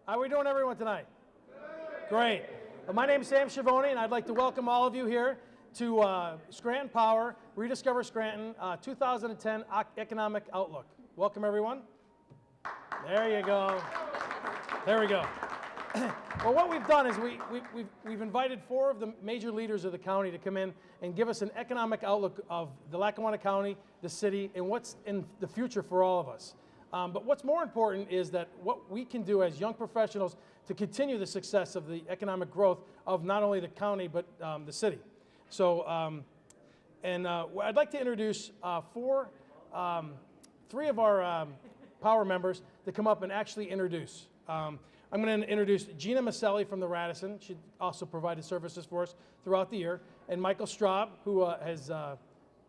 How are we doing, everyone, tonight? Great. My name is Sam Schiavone, and I'd like to welcome all of you here to Scranton Power, Rediscover Scranton 2010 Economic Outlook. Welcome, everyone. There you go. There we go. Well, what we've done is we've invited 4 of the major leaders of the county to come in and give us an economic outlook of the Lackawanna County, the city, and what's in the future for all of us. But what's more important is that what we can do as young professionals to continue the success of the economic growth of not only the county but the city. So, I'd like to introduce 3 of our power members to come up and actually introduce. I'm going to introduce Gina Maselli from the Radisson. She also provided services for us throughout the year. And Michael Straub, who has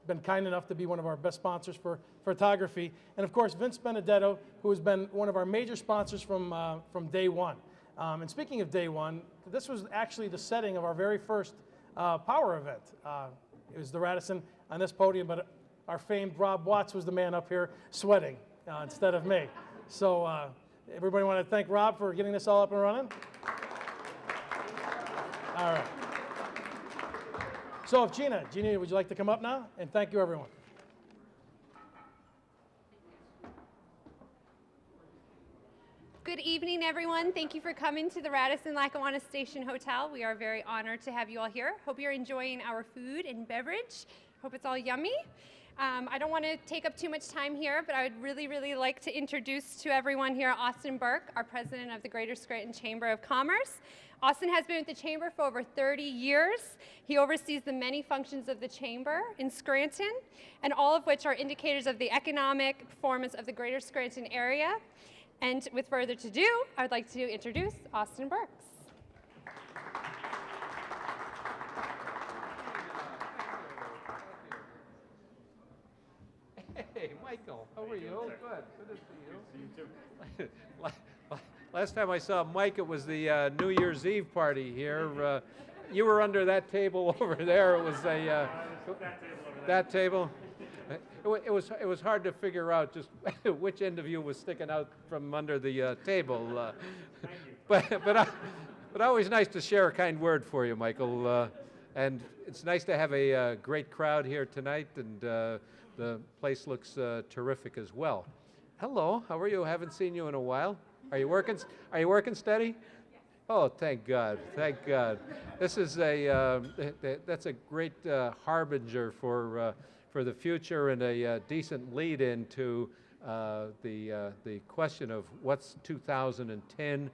been kind enough to be one of our best sponsors for photography. And of course, Vince Benedetto, who has been one of our major sponsors from day one. And speaking of day one, this was actually the setting of our very first power event. It was the Radisson on this podium, but our famed Rob Watts was the man up here sweating instead of me. So everybody want to thank Rob for getting this all up and running? All right. So if Gina, would you like to come up now? And thank you, everyone. Good evening, everyone. Thank you for coming to the Radisson Lackawanna Station Hotel. We are very honored to have you all here. Hope you're enjoying our food and beverage. Hope it's all yummy. I don't want to take up too much time here, but I would really like to introduce to everyone here Austin Burke, our president of the Greater Scranton Chamber of Commerce. Austin has been with the Chamber for over 30 years. He oversees the many functions of the Chamber in Scranton, and all of which are indicators of the economic performance of the Greater Scranton area. And with further ado, I would like to introduce Austin Burke. Hey, Michael, how are you? Good. Good to see you. See you too. Last time I saw Mike, it was the New Year's Eve party here. You were under that table over there. It was that table. It was hard to figure out just which end of you was sticking out from under the table. But always nice to share a kind word for you, Michael. And it's nice to have a great crowd here tonight, and the place looks terrific as well. Hello, how are you? Haven't seen you in a while. Are you working steady? Oh, thank God! Thank God. This is that's a great harbinger for the future and a decent lead-in to the question of what's 2010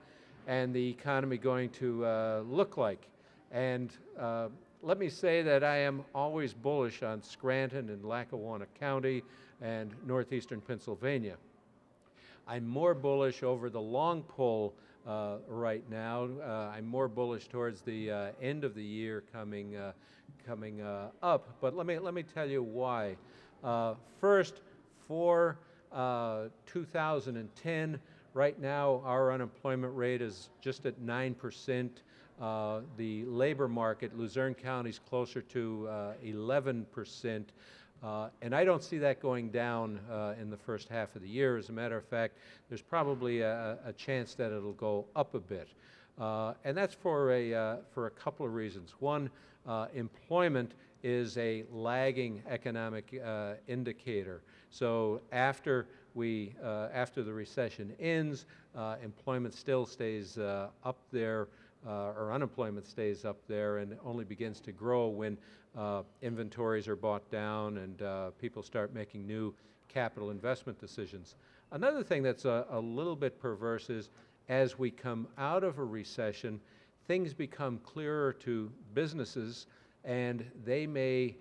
and the economy going to look like. And let me say that I am always bullish on Scranton and Lackawanna County and northeastern Pennsylvania. I'm more bullish over the long pull right now. I'm more bullish towards the end of the year coming up. But let me tell you why. First, for 2010, right now our unemployment rate is just at 9%. The labor market, Luzerne County is closer to 11%. And I don't see that going down in the first half of the year. As a matter of fact, there's probably a chance that it'll go up a bit. And that's for a couple of reasons. One, employment is a lagging economic indicator. So after the recession ends, employment still stays up there, or unemployment stays up there, and only begins to grow when inventories are bought down and people start making new capital investment decisions. Another thing that's a little bit perverse is as we come out of a recession, things become clearer to businesses and they may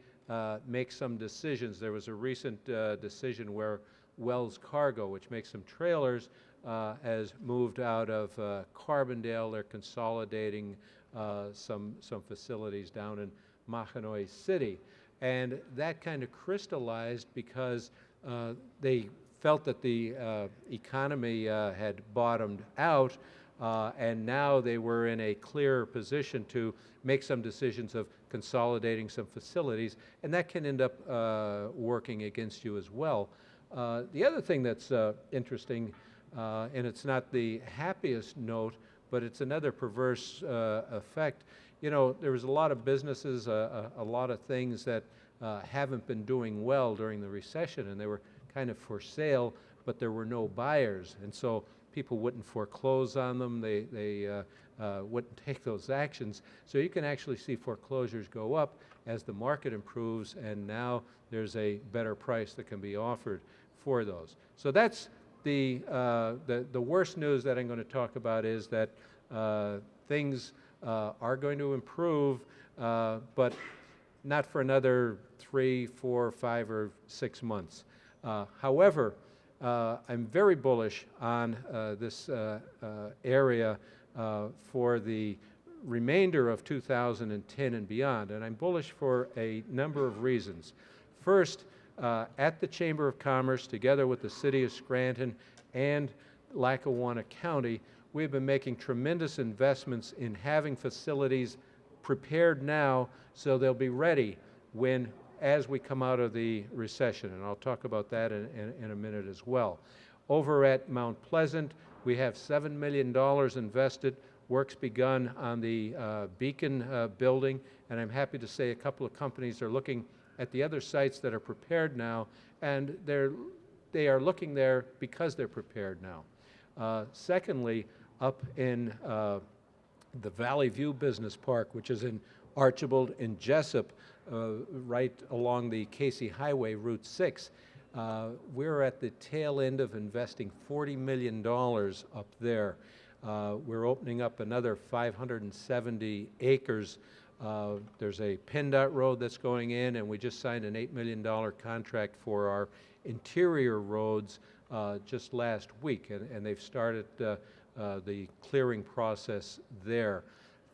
make some decisions. There was a recent decision where Wells Cargo, which makes some trailers, has moved out of Carbondale. They're consolidating some facilities down in Mahanoy City. And that kind of crystallized because they felt that the economy had bottomed out, and now they were in a clear position to make some decisions of consolidating some facilities, and that can end up working against you as well. The other thing that's interesting and it's not the happiest note, but it's another perverse effect. You know, there was a lot of businesses, a lot of things that haven't been doing well during the recession, and they were kind of for sale, but there were no buyers, and so people wouldn't foreclose on them. They wouldn't take those actions. So you can actually see foreclosures go up as the market improves, and now there's a better price that can be offered for those. So that's the worst news that I'm going to talk about, is that things are going to improve, but not for another 3, 4, 5, or 6 months. However, I'm very bullish on this area for the remainder of 2010 and beyond, and I'm bullish for a number of reasons. First, at the Chamber of Commerce, together with the City of Scranton and Lackawanna County, we've been making tremendous investments in having facilities prepared now so they'll be ready as we come out of the recession, and I'll talk about that in a minute as well. Over at Mount Pleasant, we have $7 million invested. Work's begun on the Beacon building, and I'm happy to say a couple of companies are looking at the other sites that are prepared now, and they are looking there because they're prepared now. Secondly, up in the Valley View Business Park, which is in Archibald and Jessup, right along the Casey Highway, Route 6. We're at the tail end of investing $40 million up there. We're opening up another 570 acres. There's a PennDOT road that's going in, and we just signed an $8 million contract for our interior roads just last week, and they've started the clearing process there.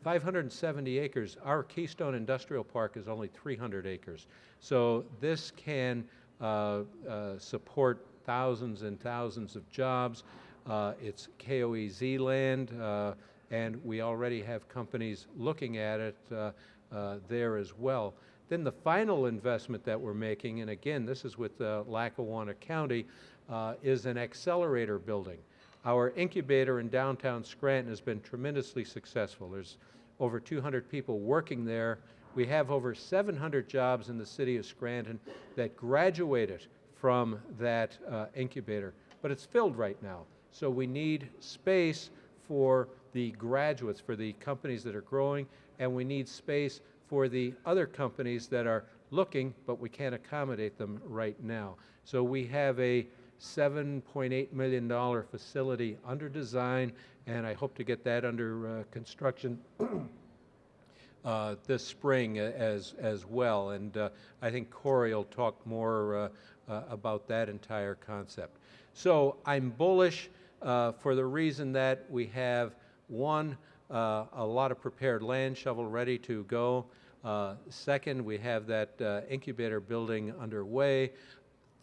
570 acres. Our Keystone Industrial Park is only 300 acres. So this can support thousands and thousands of jobs. It's KOEZ land, and we already have companies looking at it there as well. Then the final investment that we're making, and again, this is with Lackawanna County, is an accelerator building. Our incubator in downtown Scranton has been tremendously successful. There's over 200 people working there. We have over 700 jobs in the city of Scranton that graduated from that incubator, but it's filled right now. So we need space for the graduates, for the companies that are growing, and we need space for the other companies that are looking, but we can't accommodate them right now. So we have a $7.8 million facility under design, and I hope to get that under construction this spring as well. And I think Corey will talk more about that entire concept. So I'm bullish for the reason that we have, one, a lot of prepared land, shovel ready to go. Second, we have that incubator building underway.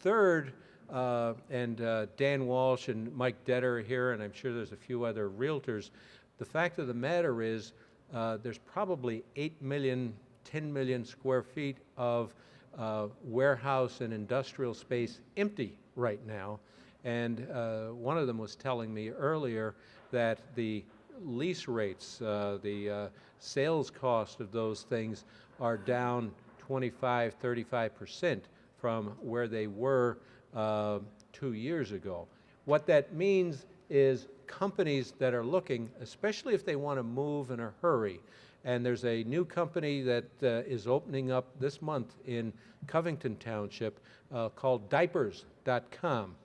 Third, and Dan Walsh and Mike Detter are here, and I'm sure there's a few other realtors. The fact of the matter is there's probably 8 million, 10 million square feet of warehouse and industrial space empty right now. And one of them was telling me earlier that the lease rates, the sales cost of those things are down 25, 35% from where they were 2 years ago. What that means is companies that are looking, especially if they want to move in a hurry, and there's a new company that is opening up this month in Covington Township called diapers.com.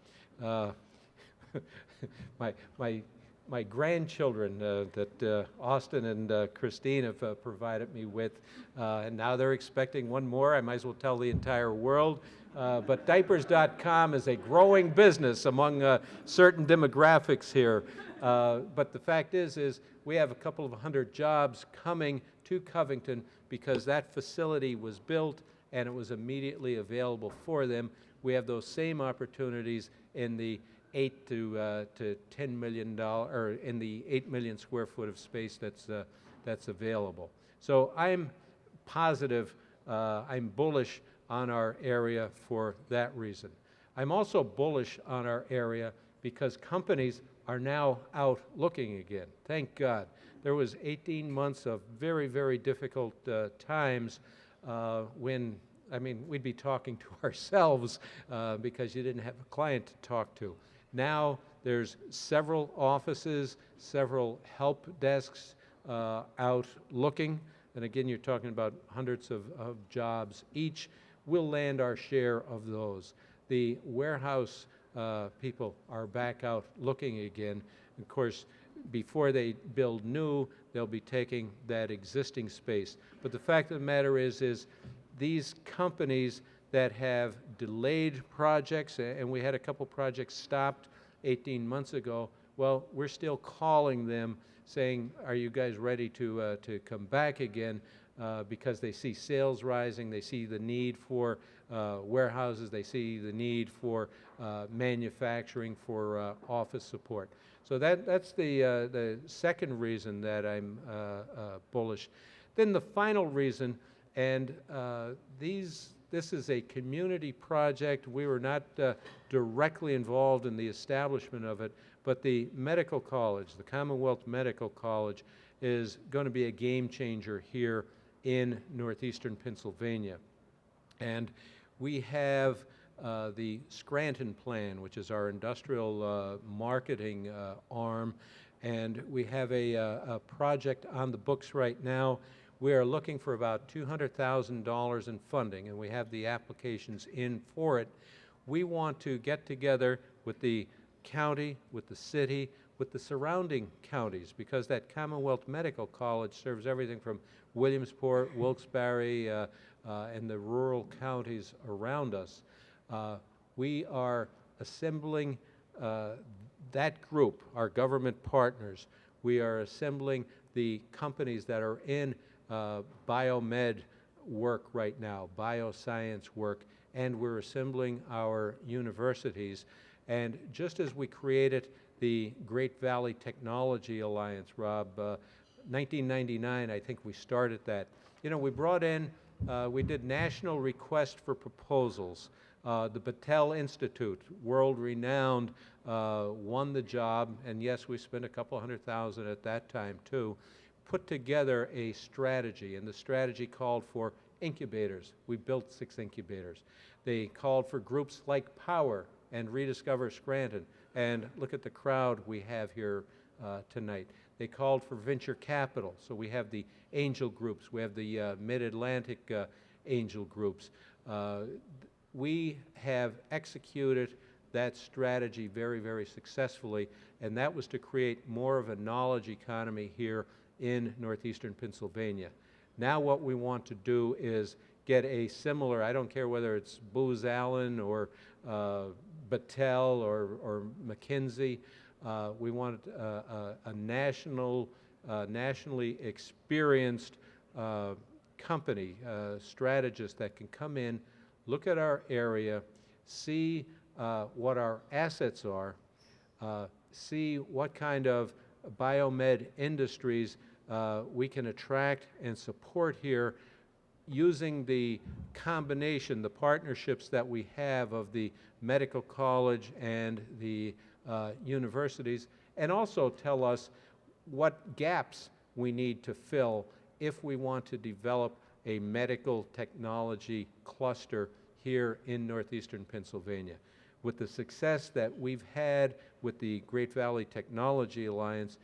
My grandchildren that Austin and Christine have provided me with, and now they're expecting one more. I might as well tell the entire world. But diapers.com is a growing business among certain demographics here. But the fact is we have a couple of hundred jobs coming to Covington because that facility was built and it was immediately available for them. We have those same opportunities in the 8 to 10 million or in the 8 million square foot of space that's available. So I'm positive, I'm bullish on our area for that reason. I'm also bullish on our area because companies are now out looking again. Thank God. There was 18 months of very, very difficult times when, I mean, we'd be talking to ourselves because you didn't have a client to talk to. Now there's several offices, several help desks out looking, and again, you're talking about hundreds of jobs each. We'll land our share of those. The warehouse people are back out looking again. Of course, before they build new, they'll be taking that existing space. But the fact of the matter is these companies that have delayed projects, and we had a couple projects stopped 18 months ago, well, we're still calling them saying, are you guys ready to come back again? Because they see sales rising, they see the need for warehouses, they see the need for manufacturing, for office support. So that's the second reason that I'm bullish. Then the final reason, and this is a community project. We were not directly involved in the establishment of it, but the medical college, the Commonwealth Medical College, is going to be a game changer here in northeastern Pennsylvania. And we have the Scranton Plan, which is our industrial marketing arm, and we have a project on the books right now. We are looking for about $200,000 in funding, and we have the applications in for it. We want to get together with the county, with the city, with the surrounding counties, because that Commonwealth Medical College serves everything from Williamsport, Wilkes-Barre, and the rural counties around us. We are assembling that group, our government partners. We are assembling the companies that are in biomed work right now, bioscience work, and we're assembling our universities. And just as we created the Great Valley Technology Alliance, Rob, 1999, I think we started that. You know, we brought in, we did national request for proposals. The Battelle Institute, world-renowned, won the job, and yes, we spent a couple $100,000 at that time too, put together a strategy, and the strategy called for incubators. We built 6 incubators. They called for groups like Power and Rediscover Scranton, and look at the crowd we have here tonight. They called for venture capital, so we have the angel groups, we have the Mid-Atlantic angel groups. We have executed that strategy very, very successfully, and that was to create more of a knowledge economy here in northeastern Pennsylvania. Now what we want to do is get a similar, I don't care whether it's Booz Allen or Battelle or McKinsey, we want a nationally experienced company, strategist that can come in, look at our area, see what our assets are, see what kind of biomed industries we can attract and support here using the combination, the partnerships that we have of the medical college and the universities, and also tell us what gaps we need to fill if we want to develop a medical technology cluster here in northeastern Pennsylvania. With the success that we've had with the Great Valley Technology Alliance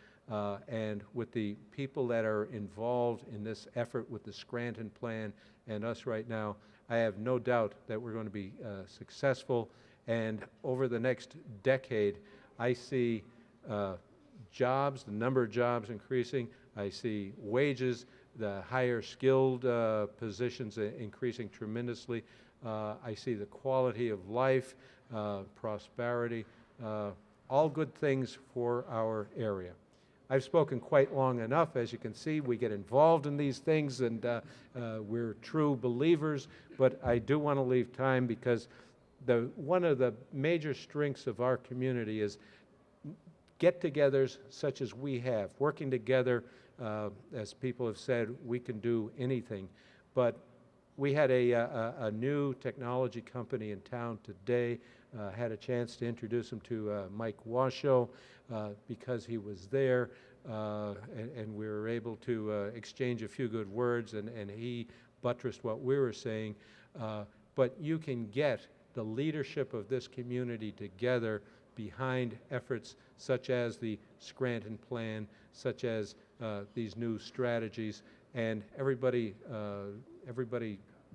and with the people that are involved in this effort with the Scranton Plan and us right now, I have no doubt that we're going to be successful. And over the next decade, I see jobs, the number of jobs increasing. I see wages, the higher skilled positions increasing tremendously. I see the quality of life, prosperity, all good things for our area. I've spoken quite long enough. As you can see, we get involved in these things, and we're true believers, but I do want to leave time because one of the major strengths of our community is get-togethers such as we have, working together. As people have said, we can do anything. But we had a new technology company in town today, had a chance to introduce him to Mike Washoe because he was there, and we were able to exchange a few good words, and he buttressed what we were saying. But you can get the leadership of this community together behind efforts such as the Scranton Plan, such as these new strategies, and everybody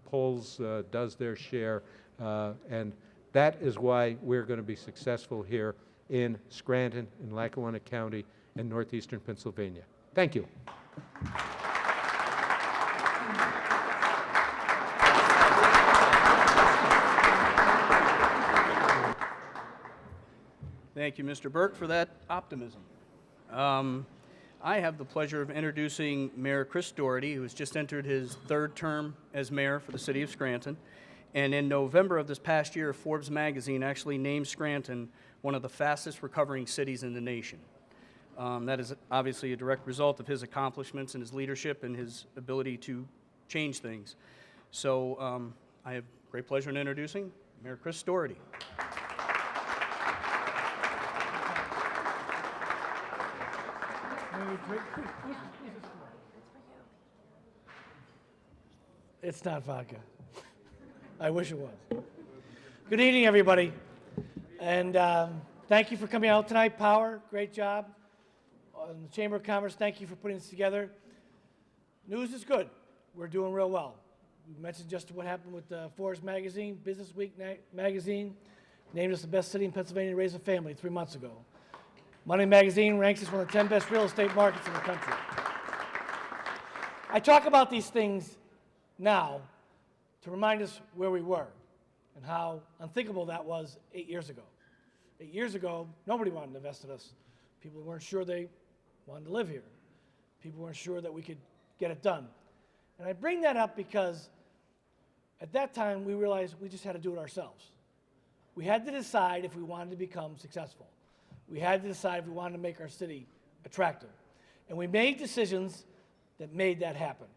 pulls, does their share, and that is why we're going to be successful here in Scranton, in Lackawanna County, and northeastern Pennsylvania. Thank you. Thank you, Mr. Burke, for that optimism. I have the pleasure of introducing Mayor Chris Doherty, who has just entered his third term as mayor for the city of Scranton. And in November of this past year, Forbes magazine actually named Scranton one of the fastest recovering cities in the nation. That is obviously a direct result of his accomplishments and his leadership and his ability to change things. So I have great pleasure in introducing Mayor Chris Doherty. It's not vodka. I wish it was. Good evening, everybody. And thank you for coming out tonight. Power, great job. The Chamber of Commerce, thank you for putting this together. News is good. We're doing real well. We mentioned just what happened with Forbes magazine, Business Week magazine, named us the best city in Pennsylvania to raise a family 3 months ago. Money Magazine ranks us one of the 10 best real estate markets in the country. I talk about these things now to remind us where we were and how unthinkable that was 8 years ago. 8 years ago, nobody wanted to invest in us. People weren't sure they wanted to live here. People weren't sure that we could get it done. And I bring that up because at that time we realized we just had to do it ourselves. We had to decide if we wanted to become successful. We had to decide if we wanted to make our city attractive. And we made decisions that made that happen.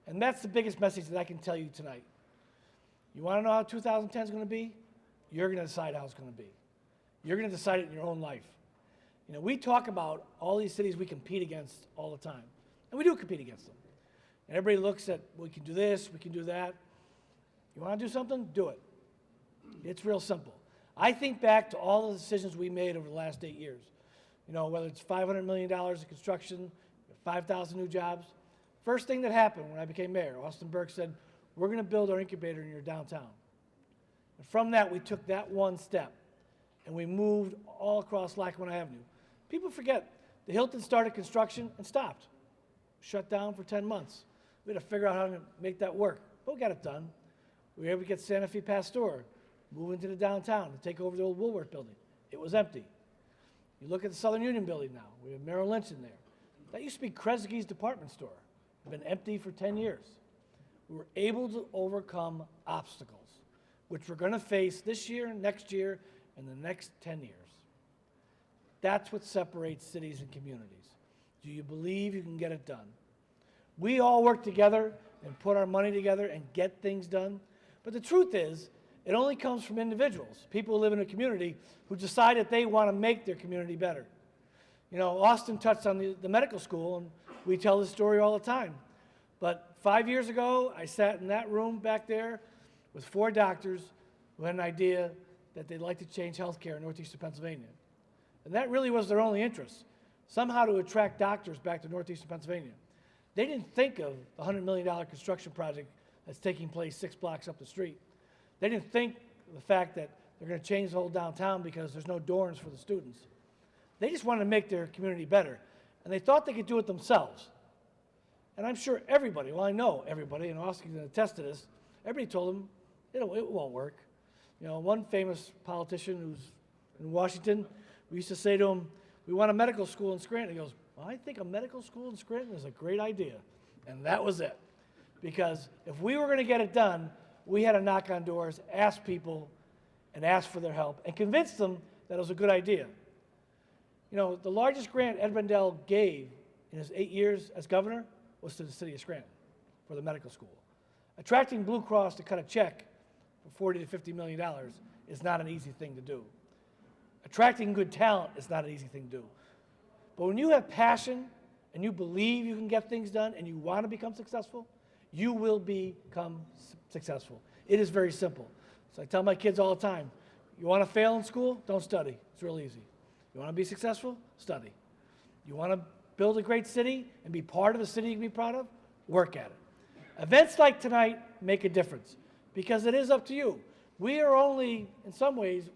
And that's the biggest message that I can tell you tonight. You want to know how 2010 is going to be? You're going to decide how it's going to be. You're going to decide it in your own life. You know, we talk about all these cities we compete against all the time. And we do compete against them. And everybody looks at, we can do this, we can do that. You want to do something? Do it. It's real simple. I think back to all the decisions we made over the last 8 years. You know, whether it's $500 million of construction, 5,000 new jobs. First thing that happened when I became mayor, Austin Burke said, we're going to build our incubator in your downtown. And from that, we took that one step, and we moved all across Lackawanna Avenue. People forget, the Hilton started construction and stopped. Shut down for 10 months. We had to figure out how to make that work, but we got it done. We were able to get Santa Fe Pasteur, move into the downtown to take over the old Woolworth building. It was empty. You look at the Southern Union building now. We have Merrill Lynch in there. That used to be Kresge's department store. It's been empty for 10 years. We were able to overcome obstacles, which we're going to face this year, next year, and the next 10 years. That's what separates cities and communities. Do you believe you can get it done? We all work together and put our money together and get things done. But the truth is, it only comes from individuals, people who live in a community who decide that they want to make their community better. You know, Austin touched on the medical school, and we tell this story all the time. But 5 years ago, I sat in that room back there with 4 doctors who had an idea that they'd like to change healthcare in northeastern Pennsylvania. And that really was their only interest, somehow to attract doctors back to northeastern Pennsylvania. They didn't think of the $100 million construction project that's taking place 6 blocks up the street. They didn't think of the fact that they're going to change the whole downtown because there's no dorms for the students. They just wanted to make their community better, and they thought they could do it themselves. And I'm sure everybody, well, I know everybody, and Austin can attest to this, everybody told them, it won't work. You know, one famous politician who's in Washington, we used to say to him, we want a medical school in Scranton. He goes, well, I think a medical school in Scranton is a great idea. And that was it. Because if we were going to get it done, we had to knock on doors, ask people, and ask for their help, and convince them that it was a good idea. You know, the largest grant Ed Rendell gave in his 8 years as governor was to the city of Scranton for the medical school. Attracting Blue Cross to cut a check for $40 to $50 million is not an easy thing to do. Attracting good talent is not an easy thing to do. But when you have passion and you believe you can get things done and you want to become successful, you will become successful. It is very simple. So I tell my kids all the time, you want to fail in school? Don't study. It's real easy. You want to be successful? Study. You want to build a great city and be part of a city you can be proud of? Work at it. Events like tonight make a difference because it is up to you. We are only, in some ways,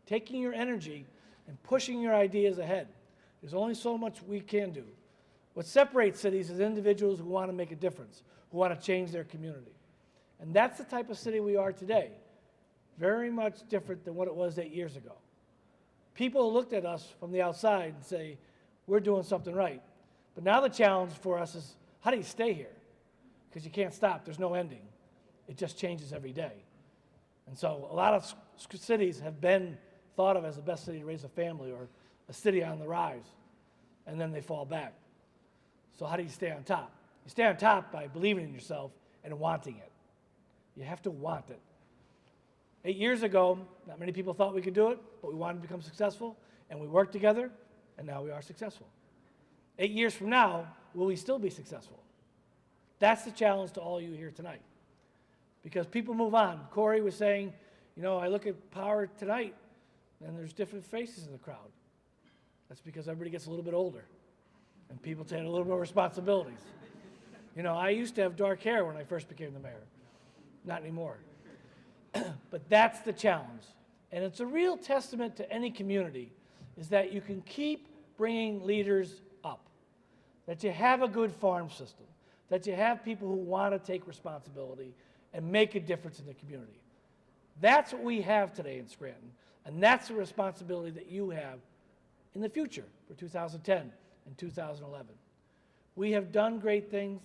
taking your energy and pushing your ideas ahead. There's only so much we can do. What separates cities is individuals who want to make a difference, who want to change their community. And that's the type of city we are today. Very much different than what it was 8 years ago. People looked at us from the outside and say, we're doing something right. But now the challenge for us is, how do you stay here? Because you can't stop. There's no ending. It just changes every day. And so a lot of cities have been thought of as the best city to raise a family or a city on the rise, and then they fall back. So how do you stay on top? You stay on top by believing in yourself and wanting it. You have to want it. 8 years ago, not many people thought we could do it, but we wanted to become successful, and we worked together, and now we are successful. 8 years from now, will we still be successful? That's the challenge to all you here tonight. Because people move on. Corey was saying, you know, I look at power tonight, and there's different faces in the crowd. That's because everybody gets a little bit older, and people take a little more responsibilities. You know, I used to have dark hair when I first became the mayor. Not anymore. But that's the challenge. And it's a real testament to any community is that you can keep bringing leaders up, that you have a good farm system, that you have people who want to take responsibility and make a difference in the community. That's what we have today in Scranton, and that's the responsibility that you have in the future for 2010 and 2011. We have done great things,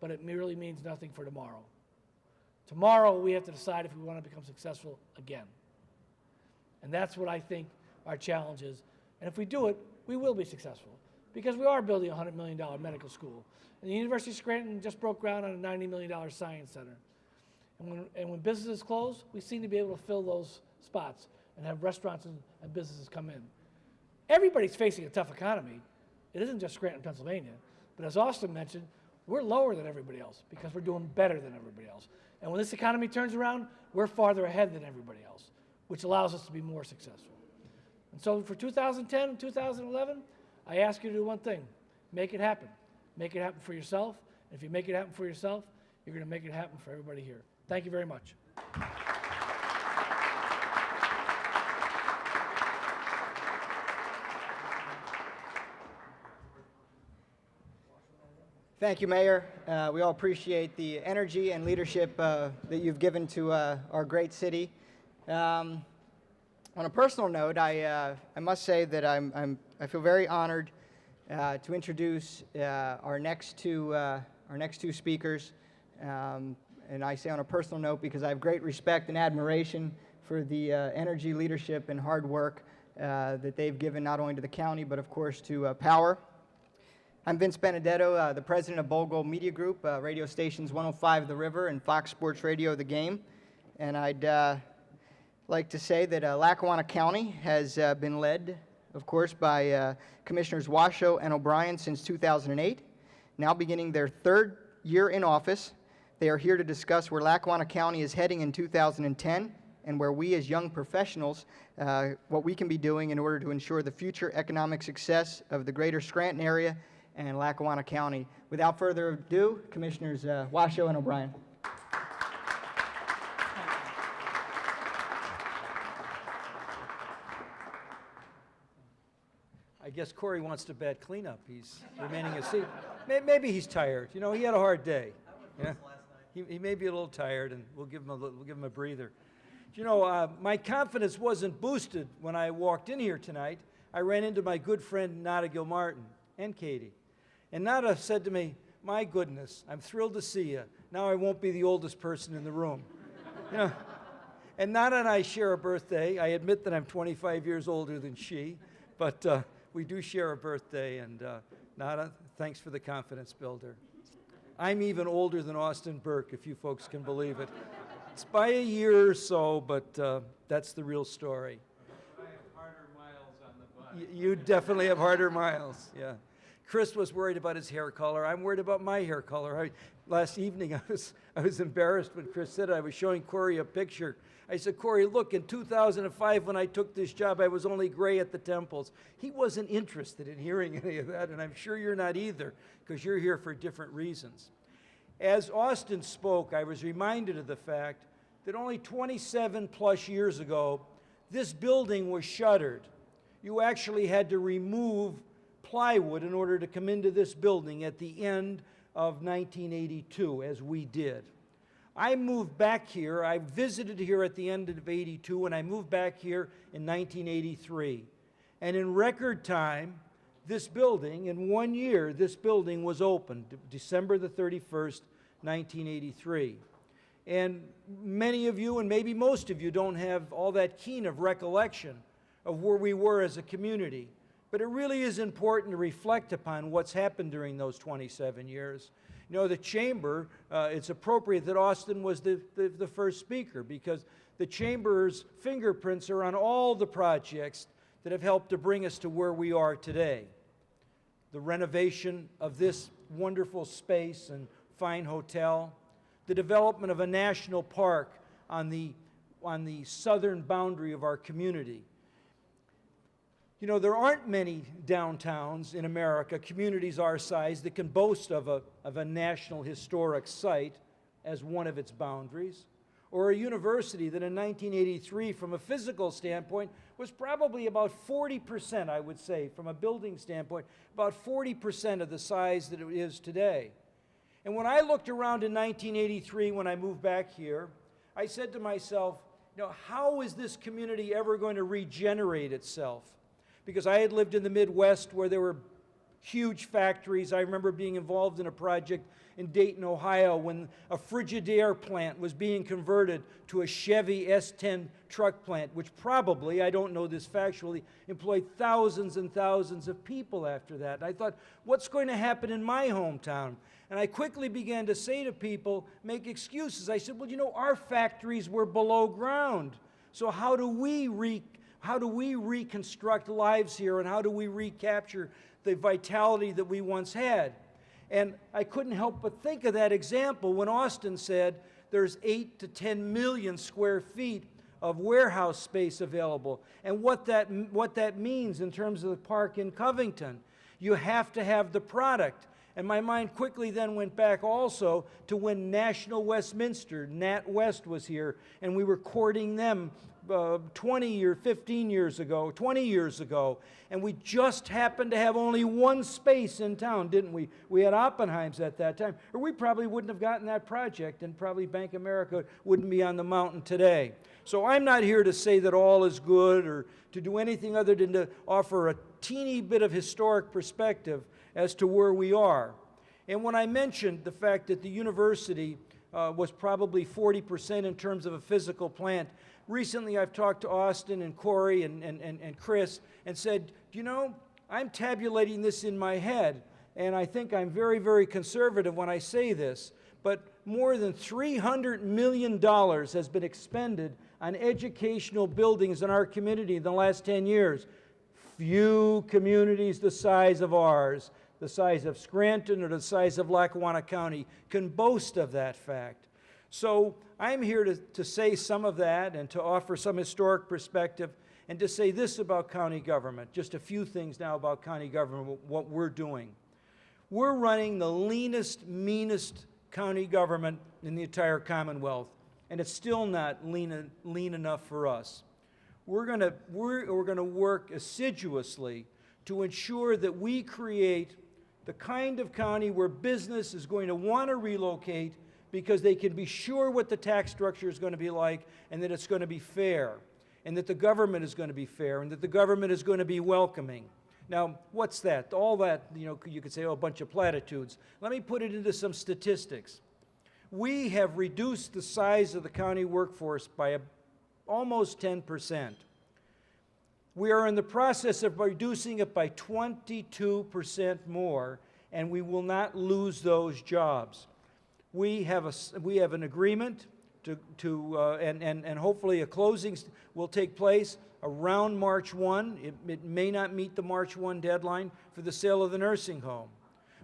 but it merely means nothing for tomorrow. Tomorrow, we have to decide if we want to become successful again. And that's what I think our challenge is. And if we do it, we will be successful because we are building a $100 million medical school. And the University of Scranton just broke ground on a $90 million science center. And when businesses close, we seem to be able to fill those spots and have restaurants and businesses come in. Everybody's facing a tough economy. It isn't just Scranton, Pennsylvania. But as Austin mentioned, we're lower than everybody else because we're doing better than everybody else. And when this economy turns around, we're farther ahead than everybody else, which allows us to be more successful. And so for 2010 and 2011, I ask you to do one thing. Make it happen. Make it happen for yourself. And if you make it happen for yourself, you're going to make it happen for everybody here. Thank you very much. Thank you, Mayor. We all appreciate the energy and leadership that you've given to our great city. On a personal note, I must say that I feel very honored to introduce our next two speakers. And I say on a personal note because I have great respect and admiration for the energy, leadership, and hard work that they've given not only to the county but, of course, to Power. I'm Vince Benedetto, the president of Bogle Media Group, radio stations 105 The River and Fox Sports Radio The Game. And I'd like to say that Lackawanna County has been led, of course, by Commissioners Washoe and O'Brien since 2008. Now beginning their third year in office, they are here to discuss where Lackawanna County is heading in 2010 and where we as young professionals, what we can be doing in order to ensure the future economic success of the greater Scranton area and Lackawanna County. Without further ado, Commissioners Washoe and O'Brien. I guess Corey wants to bat cleanup. He's remaining a seat. Maybe he's tired. You know, he had a hard day. Yeah? He may be a little tired, and we'll give him a breather. You know, my confidence wasn't boosted when I walked in here tonight. I ran into my good friend Nada Gilmartin and Katie. And Nada said to me, "My goodness, I'm thrilled to see you. Now I won't be the oldest person in the room." You know, and Nada and I share a birthday. I admit that I'm 25 years older than she, but we do share a birthday. And Nada, thanks for the confidence builder. I'm even older than Austin Burke, if you folks can believe it. It's by a year or so, but that's the real story. I have harder miles on the butt. You definitely have harder miles, yeah. Chris was worried about his hair color. I'm worried about my hair color. Last evening, I was embarrassed when Chris said it. I was showing Corey a picture. I said, Corey, look, in 2005 when I took this job, I was only gray at the temples. He wasn't interested in hearing any of that, and I'm sure you're not either, because you're here for different reasons. As Austin spoke, I was reminded of the fact that only 27 plus years ago, this building was shuttered. You actually had to remove plywood in order to come into this building at the end of 1982, as we did. I moved back here. I visited here at the end of 82, and I moved back here in 1983. And in record time, this building, in 1 year, this building was opened, December the 31st, 1983. And many of you, and maybe most of you, don't have all that keen of recollection of where we were as a community. But it really is important to reflect upon what's happened during those 27 years. You know, the chamber, it's appropriate that Austin was the first speaker, because the chamber's fingerprints are on all the projects that have helped to bring us to where we are today. The renovation of this wonderful space and fine hotel, the development of a national park on the southern boundary of our community. You know, there aren't many downtowns in America, communities our size, that can boast of a national historic site as one of its boundaries, or a university that in 1983, from a physical standpoint, was probably about 40%, I would say, from a building standpoint, about 40% of the size that it is today. And when I looked around in 1983, when I moved back here, I said to myself, you know, how is this community ever going to regenerate itself? Because I had lived in the Midwest where there were huge factories. I remember being involved in a project in Dayton, Ohio, when a Frigidaire plant was being converted to a Chevy S10 truck plant, which probably, I don't know this factually, employed thousands and thousands of people after that. And I thought, what's going to happen in my hometown? And I quickly began to say to people, make excuses. I said, well, you know, our factories were below ground. So how do we reconstruct lives here, and how do we recapture the vitality that we once had? And I couldn't help but think of that example when Austin said there's 8 to 10 million square feet of warehouse space available, and what that means in terms of the park in Covington. You have to have the product. And my mind quickly then went back also to when National Westminster, Nat West, was here, and we were courting them 20 or 15 years ago, 20 years ago, and we just happened to have only one space in town, didn't we? We had Oppenheim's at that time, or we probably wouldn't have gotten that project, and probably Bank of America wouldn't be on the mountain today. So I'm not here to say that all is good or to do anything other than to offer a teeny bit of historic perspective as to where we are. And when I mentioned the fact that the university was probably 40% in terms of a physical plant, recently I've talked to Austin and Corey and Chris and said, you know, I'm tabulating this in my head, and I think I'm very, very conservative when I say this, but more than $300 million has been expended on educational buildings in our community in the last 10 years. Few communities the size of ours, the size of Scranton or the size of Lackawanna County, can boast of that fact. So I'm here to say some of that and to offer some historic perspective and to say this about county government, just a few things now about county government, what we're doing. We're running the leanest, meanest county government in the entire Commonwealth, and it's still not lean enough for us. We're going to work assiduously to ensure that we create the kind of county where business is going to want to relocate because they can be sure what the tax structure is going to be like, and that it's going to be fair, and that the government is going to be fair, and that the government is going to be welcoming. Now, what's that? All that, you know, you could say, oh, a bunch of platitudes. Let me put it into some statistics. We have reduced the size of the county workforce by almost 10%. We are in the process of reducing it by 22% more, and we will not lose those jobs. We have an agreement and hopefully a closing will take place around March 1. It may not meet the March 1 deadline for the sale of the nursing home.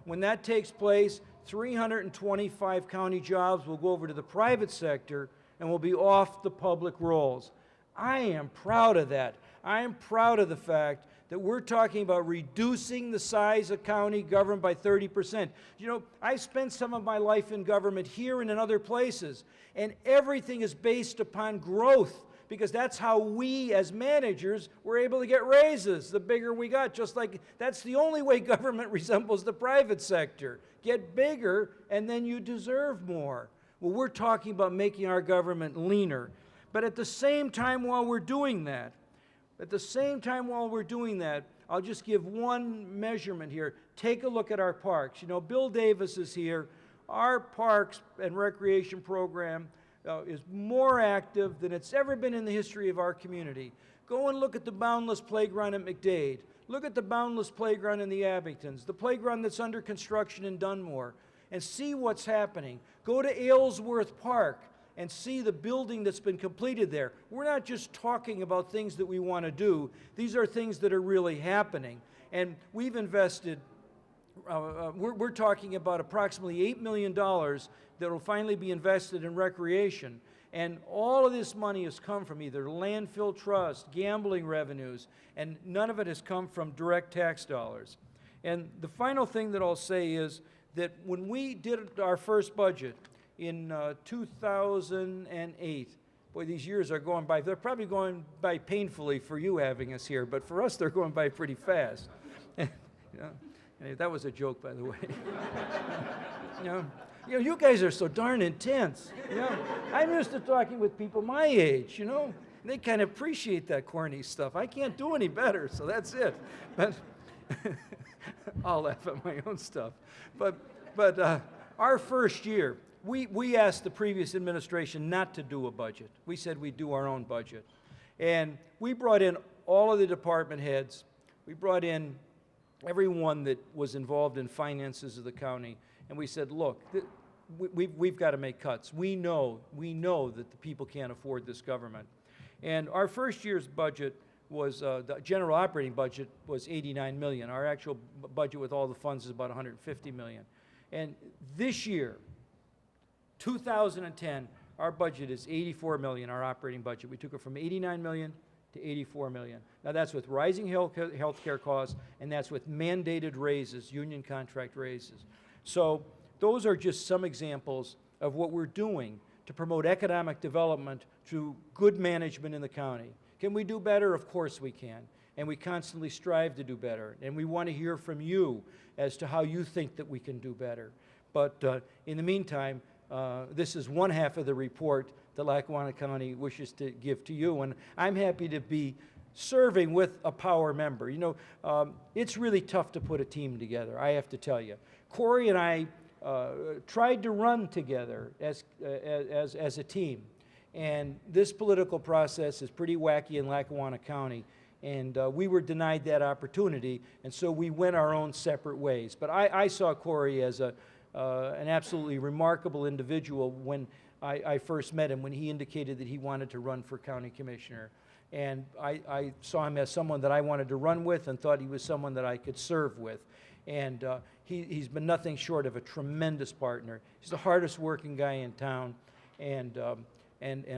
When that takes place, 325 county jobs will go over to the private sector and will be off the public rolls. I am proud of that. I am proud of the fact that we're talking about reducing the size of county government by 30%. You know, I spent some of my life in government here and in other places, and everything is based upon growth, because that's how we as managers were able to get raises the bigger we got. Just like that's the only way government resembles the private sector. Get bigger and then you deserve more. Well, we're talking about making our government leaner. But at the same time while we're doing that, I'll just give one measurement here. Take a look at our parks. You know, Bill Davis is here. Our parks and recreation program is more active than it's ever been in the history of our community. Go and look at the Boundless Playground at McDade. Look at the Boundless Playground in the Abingtons, the playground that's under construction in Dunmore, and see what's happening. Go to Aylesworth Park and see the building that's been completed there. We're not just talking about things that we want to do. These are things that are really happening. And we've invested, we're talking about approximately $8 million that will finally be invested in recreation. And all of this money has come from either landfill trust, gambling revenues, and none of it has come from direct tax dollars. And the final thing that I'll say is that when we did our first budget in 2008, boy, these years are going by. They're probably going by painfully for you having us here, but for us, they're going by pretty fast. That was a joke, by the way. You guys are so darn intense. I'm used to talking with people my age, They kind of appreciate that corny stuff. I can't do any better, so that's it. But I'll laugh at my own stuff. But our first year, we asked the previous administration not to do a budget. We said we'd do our own budget. And we brought in all of the department heads. We brought in everyone that was involved in finances of the county. And we said, look, we've got to make cuts. We know that the people can't afford this government. And our first year's budget was, the general operating budget was $89 million. Our actual budget with all the funds is about $150 million. And this year, 2010, our budget is $84 million, our operating budget. We took it from $89 million to $84 million. Now that's with rising health care costs, and that's with mandated raises, union contract raises. So those are just some examples of what we're doing to promote economic development through good management in the county. Can we do better? Of course we can. And we constantly strive to do better. And we want to hear from you as to how you think that we can do better. But in the meantime, this is one half of the report that Lackawanna County wishes to give to you. And I'm happy to be serving with a power member. It's really tough to put a team together, I have to tell you. Corey and I tried to run together as a team. And this political process is pretty wacky in Lackawanna County. And we were denied that opportunity, and so we went our own separate ways. But I saw Corey as an absolutely remarkable individual when I first met him, when he indicated that he wanted to run for county commissioner. And I saw him as someone that I wanted to run with and thought he was someone that I could serve with. And he's been nothing short of a tremendous partner. He's the hardest working guy in town, and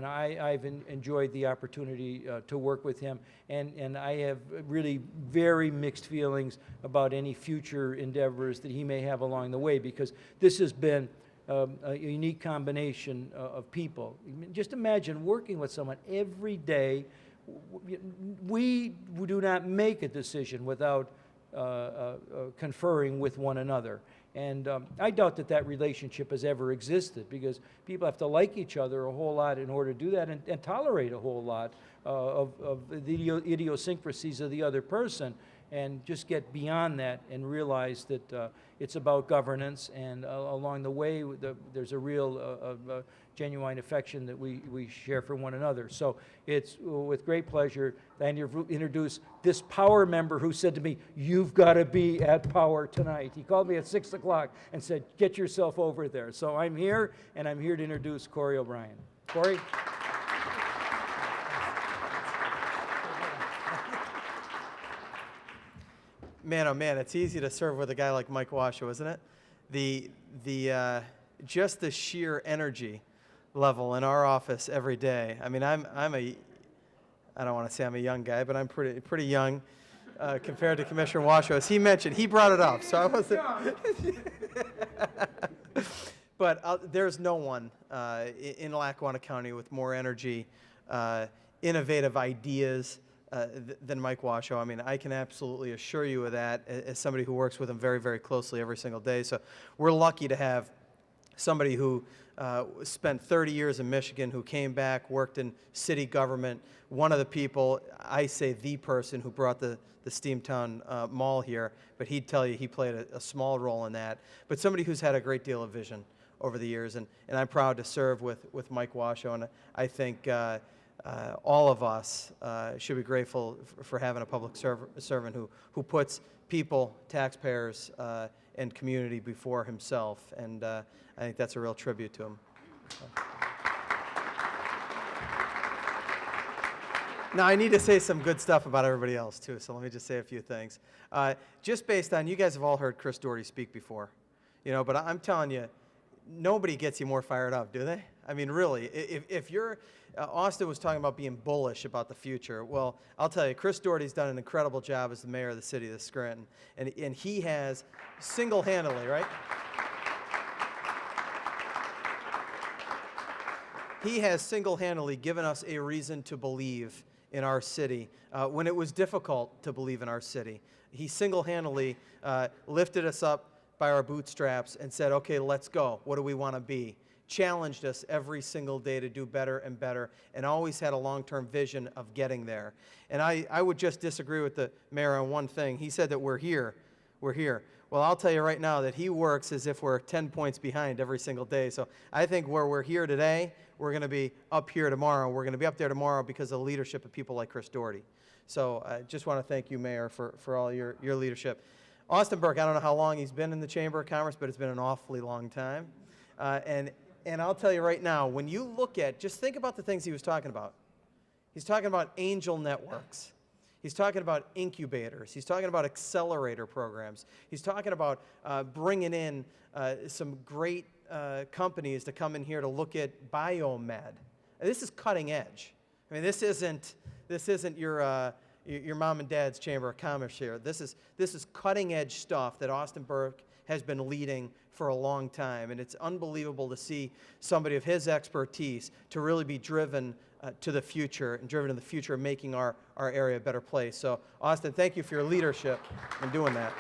I've enjoyed the opportunity to work with him, and I have really very mixed feelings about any future endeavors that he may have along the way, because this has been a unique combination of people. Just imagine working with someone every day. We do not make a decision without conferring with one another. And I doubt that relationship has ever existed, because people have to like each other a whole lot in order to do that, and tolerate a whole lot of the idiosyncrasies of the other person, and just get beyond that and realize that it's about governance, and along the way there's a real genuine affection that we share for one another. So it's with great pleasure that I introduce this power member who said to me, "You've got to be at power tonight." He called me at 6 o'clock and said, "Get yourself over there." So I'm here, and I'm here to introduce Corey O'Brien. Corey? Man, oh man, it's easy to serve with a guy like Mike Washoe, isn't it? Just the sheer energy level in our office every day. I mean, I don't want to say I'm a young guy, but I'm pretty young compared to Commissioner Washoe. As he mentioned, he brought it up, so I wasn't. But there's no one in Lackawanna County with more energy, innovative ideas than Mike Washoe. I mean, I can absolutely assure you of that as somebody who works with him very, very closely every single day. So we're lucky to have somebody who spent 30 years in Michigan, who came back, worked in city government, one of the people, I say the person who brought the Steamtown Mall here, but he'd tell you he played a small role in that. But somebody who's had a great deal of vision over the years, and I'm proud to serve with Mike Washoe, and I think all of us should be grateful for having a public servant who puts people, taxpayers, and community before himself, and I think that's a real tribute to him. Now, I need to say some good stuff about everybody else, too, so let me just say a few things. Just based on, you guys have all heard Chris Doherty speak before, but I'm telling you, nobody gets you more fired up, do they? I mean, really, if you're, Austin was talking about being bullish about the future. Well, I'll tell you, Chris Doherty's done an incredible job as the mayor of the city of Scranton, and he has single-handedly, right? He has single-handedly given us a reason to believe in our city when it was difficult to believe in our city. He single-handedly lifted us up by our bootstraps and said, okay, let's go. What do we want to be? Challenged us every single day to do better and better, and always had a long-term vision of getting there. And I would just disagree with the mayor on one thing. He said that we're here. We're here. Well, I'll tell you right now that he works as if we're 10 points behind every single day. So I think where we're here today, we're going to be up here tomorrow. We're going to be up there tomorrow because of the leadership of people like Chris Doherty. So I just want to thank you, Mayor, for all your leadership. Austin Burke, I don't know how long he's been in the Chamber of Commerce, but it's been an awfully long time. And I'll tell you right now, when you look at, just think about the things he was talking about. He's talking about angel networks. He's talking about incubators. He's talking about accelerator programs. He's talking about bringing in some great companies to come in here to look at biomed. And this is cutting edge. I mean, this isn't your mom and dad's Chamber of Commerce here. This is cutting edge stuff that Austin Burke has been leading for a long time, and it's unbelievable to see somebody of his expertise to really be driven to the future and driven to the future of making our area a better place. So, Austin, thank you for your leadership in doing that.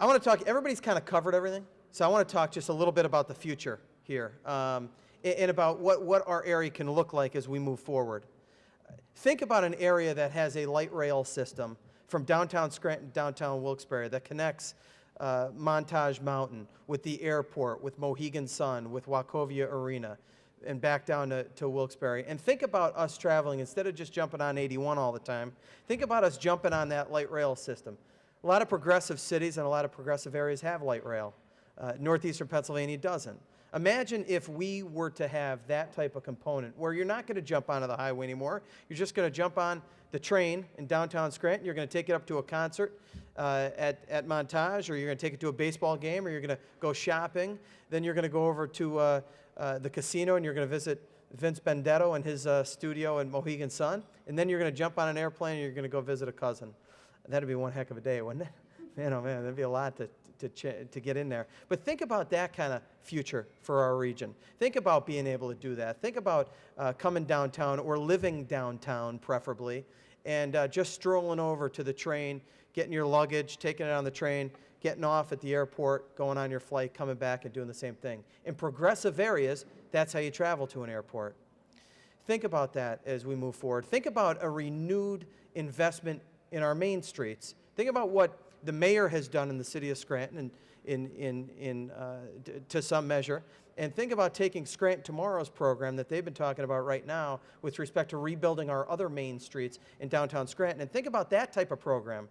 I want to talk, everybody's kind of covered everything, so I want to talk just a little bit about the future here and about what our area can look like as we move forward. Think about an area that has a light rail system from downtown Scranton to downtown Wilkes-Barre that connects Montage Mountain with the airport, with Mohegan Sun, with Wachovia Arena, and back down to Wilkes-Barre. And think about us traveling, instead of just jumping on 81 all the time, think about us jumping on that light rail system. A lot of progressive cities and a lot of progressive areas have light rail. Northeastern Pennsylvania doesn't. Imagine if we were to have that type of component where you're not going to jump onto the highway anymore. You're just going to jump on the train in downtown Scranton. You're going to take it up to a concert at Montage, or you're going to take it to a baseball game, or you're going to go shopping. Then you're going to go over to the casino, and you're going to visit Vince Benedetto and his studio in Mohegan Sun. And then you're going to jump on an airplane, and you're going to go visit a cousin. That'd be one heck of a day, wouldn't it? Man, oh man, that'd be a lot to get in there. But think about that kind of future for our region. Think about being able to do that. Think about coming downtown or living downtown preferably and just strolling over to the train, getting your luggage, taking it on the train, getting off at the airport, going on your flight, coming back and doing the same thing. In progressive areas, that's how you travel to an airport. Think about that as we move forward. Think about a renewed investment in our main streets. Think about what the mayor has done in the city of Scranton to some measure. And think about taking Scranton Tomorrow's program that they've been talking about right now with respect to rebuilding our other main streets in downtown Scranton. And think about that type of program.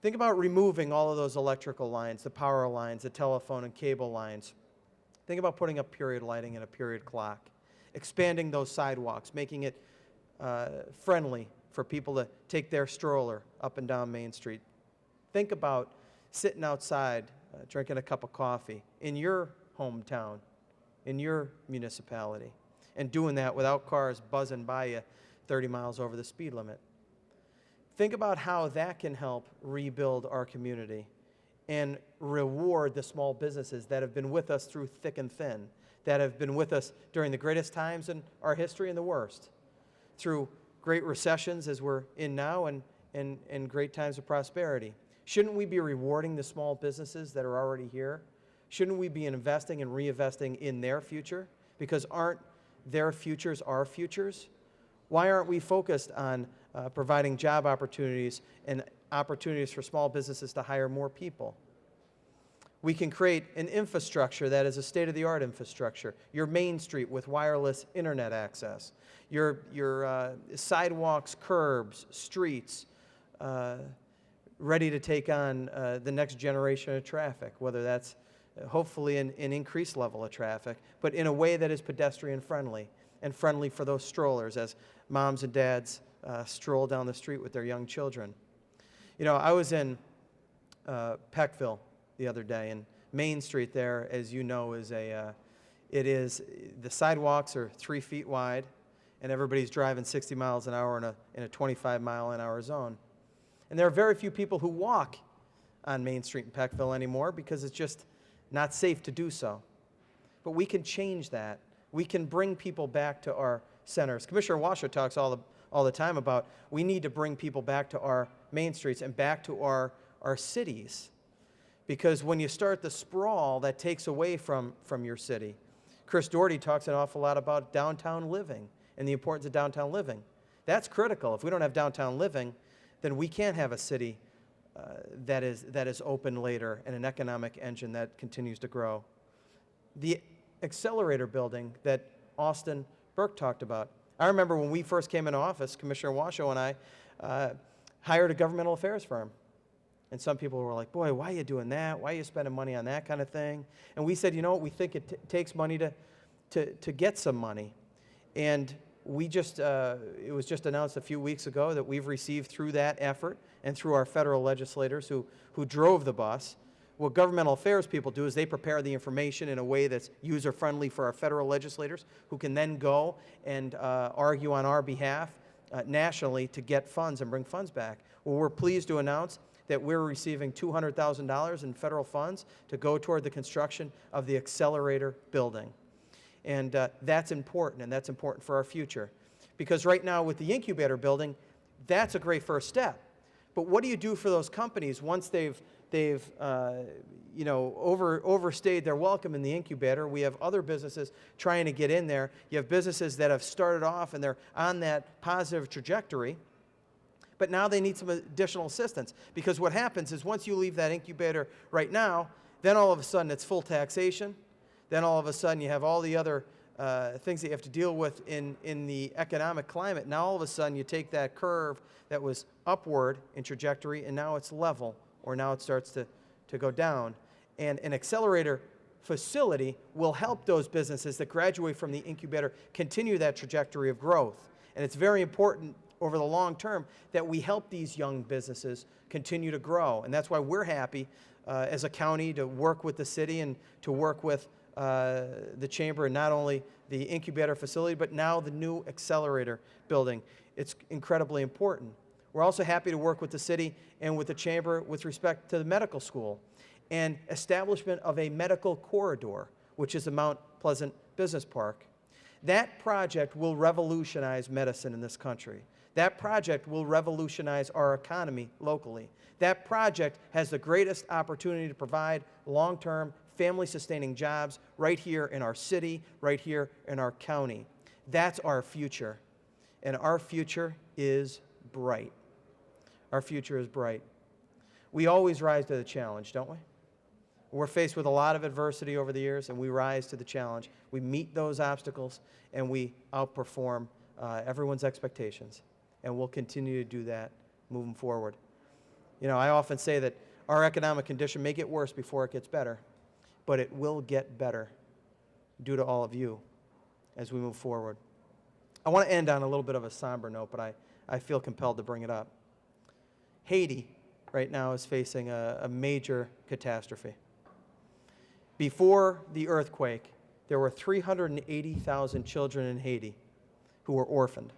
Think about removing all of those electrical lines, the power lines, the telephone and cable lines. Think about putting up period lighting and a period clock, expanding those sidewalks, making it friendly for people to take their stroller up and down Main Street. Think about sitting outside, drinking a cup of coffee in your hometown, in your municipality, and doing that without cars buzzing by you 30 miles over the speed limit. Think about how that can help rebuild our community and reward the small businesses that have been with us through thick and thin, that have been with us during the greatest times in our history and the worst, through great recessions as we're in now and great times of prosperity. Shouldn't we be rewarding the small businesses that are already here? Shouldn't we be investing and reinvesting in their future? Because aren't their futures our futures? Why aren't we focused on providing job opportunities and opportunities for small businesses to hire more people? We can create an infrastructure that is a state-of-the-art infrastructure. Your Main Street with wireless internet access. Your sidewalks, curbs, streets, ready to take on the next generation of traffic, whether that's hopefully an increased level of traffic, but in a way that is pedestrian friendly and friendly for those strollers as moms and dads stroll down the street with their young children. You know, I was in Peckville the other day, and Main Street there, as you know, is the sidewalks are 3 feet wide, and everybody's driving 60 miles an hour in a 25-mile-an-hour zone. And there are very few people who walk on Main Street in Peckville anymore because it's just not safe to do so. But we can change that. We can bring people back to our centers. Commissioner Washoe talks all the time about we need to bring people back to our main streets and back to our cities. Because when you start the sprawl, that takes away from your city. Chris Doherty talks an awful lot about downtown living and the importance of downtown living. That's critical. If we don't have downtown living, then we can't have a city that is open later and an economic engine that continues to grow. The accelerator building that Austin Burke talked about. I remember when we first came into office, Commissioner Washoe and I hired a governmental affairs firm. And some people were like, boy, why are you doing that? Why are you spending money on that kind of thing? And we said, you know what, we think it takes money to get some money. And we just, it was just announced a few weeks ago that we've received through that effort and through our federal legislators who drove the bus. What governmental affairs people do is they prepare the information in a way that's user-friendly for our federal legislators, who can then go and argue on our behalf nationally to get funds and bring funds back. Well, we're pleased to announce that we're receiving $200,000 in federal funds to go toward the construction of the accelerator building. And that's important, and that's important for our future. Because right now with the incubator building, that's a great first step. But what do you do for those companies once they've you know, overstayed their welcome in the incubator? We have other businesses trying to get in there. You have businesses that have started off and they're on that positive trajectory, but now they need some additional assistance. Because what happens is once you leave that incubator right now, then all of a sudden it's full taxation. Then all of a sudden you have all the other things that you have to deal with in the economic climate. Now all of a sudden you take that curve that was upward in trajectory and now it's level, or now it starts to go down. And an accelerator facility will help those businesses that graduate from the incubator continue that trajectory of growth. And it's very important over the long term that we help these young businesses continue to grow. And that's why we're happy as a county to work with the city and to work with the chamber, and not only the incubator facility, but now the new accelerator building. It's incredibly important. We're also happy to work with the city and with the chamber with respect to the medical school and establishment of a medical corridor, which is the Mount Pleasant Business Park. That project will revolutionize medicine in this country. That project will revolutionize our economy locally. That project has the greatest opportunity to provide long-term family-sustaining jobs right here in our city, right here in our county. That's our future, and our future is bright. Our future is bright. We always rise to the challenge, don't we? We're faced with a lot of adversity over the years, and we rise to the challenge. We meet those obstacles, and we outperform everyone's expectations, and we'll continue to do that moving forward. You know, I often say that our economic condition may get worse before it gets better, but it will get better. due to all of you as we move forward. I want to end on a little bit of a somber note, but I feel compelled to bring it up. Haiti right now is facing a major catastrophe. Before the earthquake, there were 380,000 children in Haiti who were orphaned.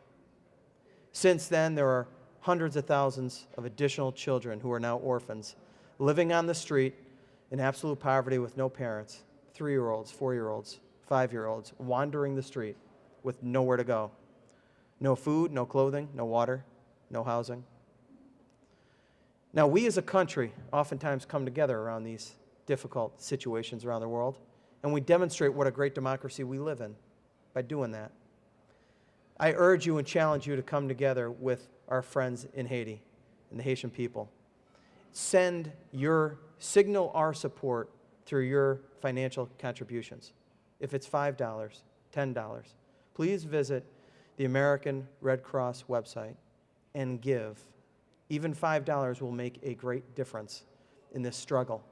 Since then, there are hundreds of thousands of additional children who are now orphans, living on the street in absolute poverty with no parents, 3-year-olds, 4-year-olds, 5-year-olds, wandering the street with nowhere to go. No food, no clothing, no water, no housing. Now, we as a country oftentimes come together around these difficult situations around the world, and we demonstrate what a great democracy we live in by doing that. I urge you and challenge you to come together with our friends in Haiti and the Haitian people. Signal our support through your financial contributions. If it's $5, $10, please visit the American Red Cross website and give. Even $5 will make a great difference in this struggle.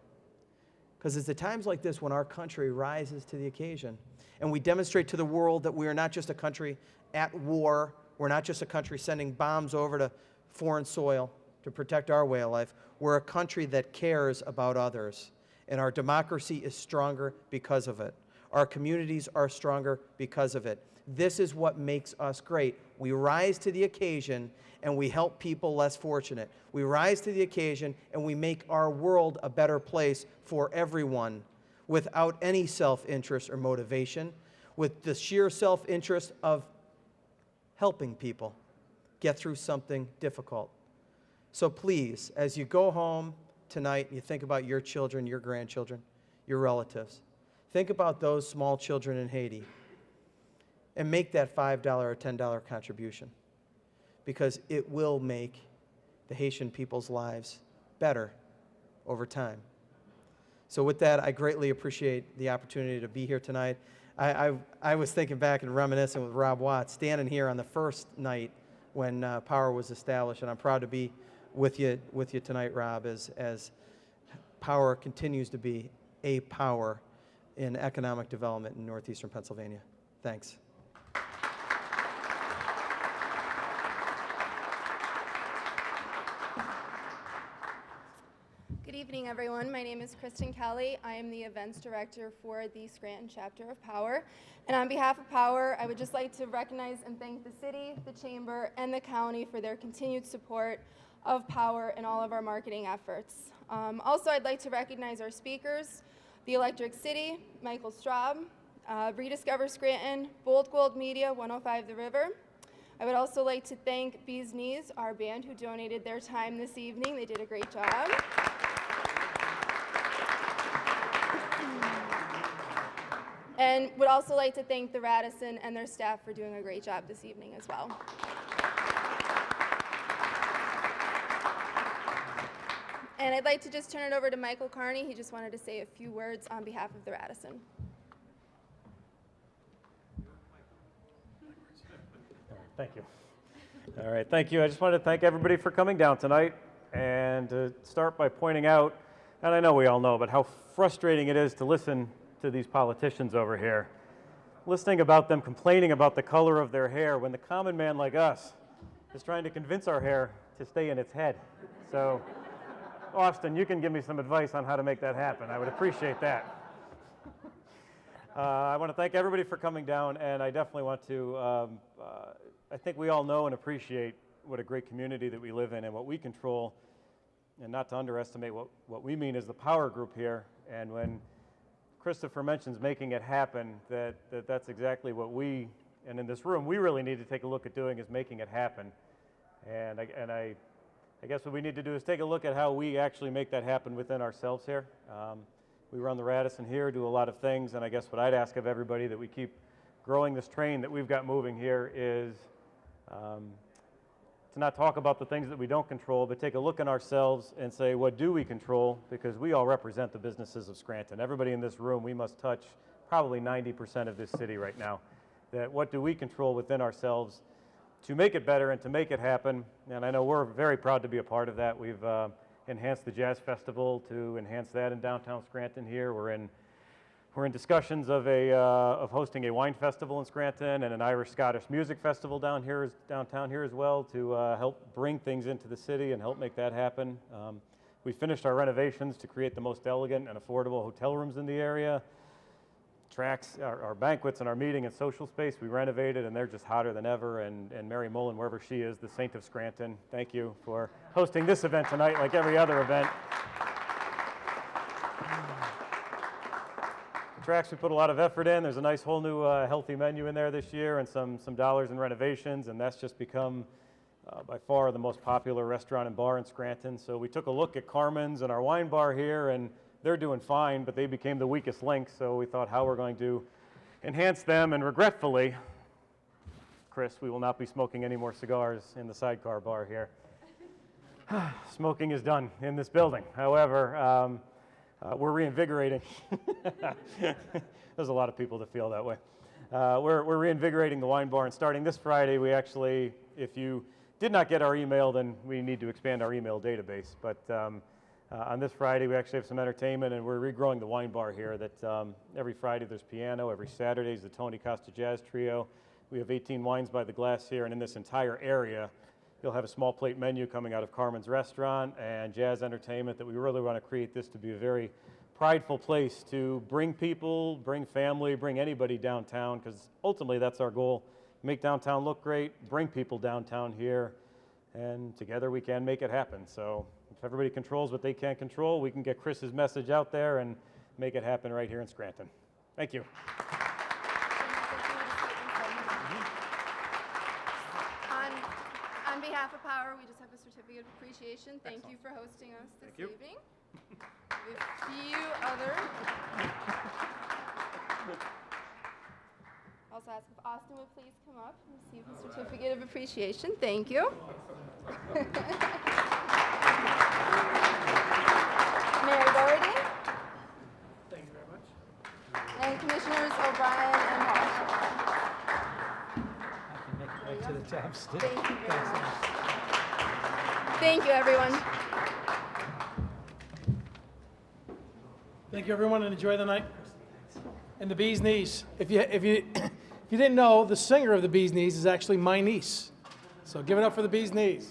Because it's at times like this when our country rises to the occasion and we demonstrate to the world that we are not just a country at war, we're not just a country sending bombs over to foreign soil to protect our way of life. We're a country that cares about others, and our democracy is stronger because of it. Our communities are stronger because of it. This is what makes us great. We rise to the occasion and we help people less fortunate. We rise to the occasion and we make our world a better place for everyone without any self-interest or motivation, with the sheer self-interest of helping people get through something difficult. So please, as you go home tonight and you think about your children, your grandchildren, your relatives, think about those small children in Haiti and make that $5 or $10 contribution, because it will make the Haitian people's lives better over time. So with that, I greatly appreciate the opportunity to be here tonight. I was thinking back and reminiscing with Rob Watts, standing here on the first night when Power was established, and I'm proud to be with you tonight, Rob, as Power continues to be a power in economic development in northeastern Pennsylvania. Thanks. Good evening, everyone. My name is Kristen Kelly. I am the events director for the Scranton chapter of Power. And on behalf of Power, I would just like to recognize and thank the city, the chamber, and the county for their continued support of Power in all of our marketing efforts. Also, I'd like to recognize our speakers, the Electric City, Michael Straub, Rediscover Scranton, Bold Gold Media, 105 The River. I would also like to thank Bees Knees, our band, who donated their time this evening. They did a great job. And would also like to thank the Radisson and their staff for doing a great job this evening as well. And I'd like to just turn it over to Michael Carney. He just wanted to say a few words on behalf of the Radisson. Thank you. All right, thank you. I just wanted to thank everybody for coming down tonight, and to start by pointing out, and I know we all know, but how frustrating it is to listen to these politicians over here, listening about them complaining about the color of their hair when the common man like us is trying to convince our hair to stay in its head. So, Austin, you can give me some advice on how to make that happen. I would appreciate that. I want to thank everybody for coming down, and I definitely want to, I think we all know and appreciate what a great community that we live in and what we control, and not to underestimate what we mean as the Power Group here. And when Christopher mentions making it happen, that's exactly what we, and in this room, we really need to take a look at doing is making it happen. And I guess what we need to do is take a look at how we actually make that happen within ourselves here. We run the Radisson here, do a lot of things, and I guess what I'd ask of everybody that we keep growing this train that we've got moving here is to not talk about the things that we don't control, but take a look at ourselves and say, what do we control? Because we all represent the businesses of Scranton. Everybody in this room, we must touch probably 90% of this city right now. That what do we control within ourselves to make it better and to make it happen? And I know we're very proud to be a part of that. We've enhanced the Jazz Festival to enhance that in downtown Scranton here. We're in We're in discussions of hosting a wine festival in Scranton and an Irish-Scottish music festival downtown here as well to help bring things into the city and help make that happen. We finished our renovations to create the most elegant and affordable hotel rooms in the area. Tracks, our banquets and our meeting and social space, we renovated, and they're just hotter than ever. And Mary Mullen, wherever she is, the saint of Scranton, thank you for hosting this event tonight like every other event. The tracks, we put a lot of effort in. There's a nice whole new healthy menu in there this year and some dollars in renovations, and that's just become by far the most popular restaurant and bar in Scranton. So we took a look at Carmen's and our wine bar here, and they're doing fine, but they became the weakest link, so we thought how we're going to enhance them, and regretfully, Chris, we will not be smoking any more cigars in the sidecar bar here. Smoking is done in this building. However, we're reinvigorating. There's a lot of people that feel that way. We're reinvigorating the wine bar, and starting this Friday, we actually, if you did not get our email, then we need to expand our email database, but on this Friday, we actually have some entertainment, and we're regrowing the wine bar here. That every Friday there's piano, every Saturday is the Tony Costa Jazz Trio. We have 18 wines by the glass here, and in this entire area, you'll have a small plate menu coming out of Carmen's restaurant and jazz entertainment. That we really want to create this to be a very prideful place to bring people, bring family, bring anybody downtown, because ultimately that's our goal. Make downtown look great, bring people downtown here, and together we can make it happen. So if everybody controls what they can't control, we can get Chris's message out there and make it happen right here in Scranton. Thank you. On behalf of Power, we just have a certificate of appreciation. Thank you for hosting us this evening. We have a few other. Also ask if Austin would please come up and receive a certificate of appreciation. Thank you. Mayor Doherty. Thank you very much. And Commissioners O'Brien and Hall. I can make it right to the top still. Thank you very much. Thank you, everyone. Thank you, everyone, and enjoy the night. And the bee's knees. If you didn't know, the singer of the bee's knees is actually my niece. So give it up for the bee's knees.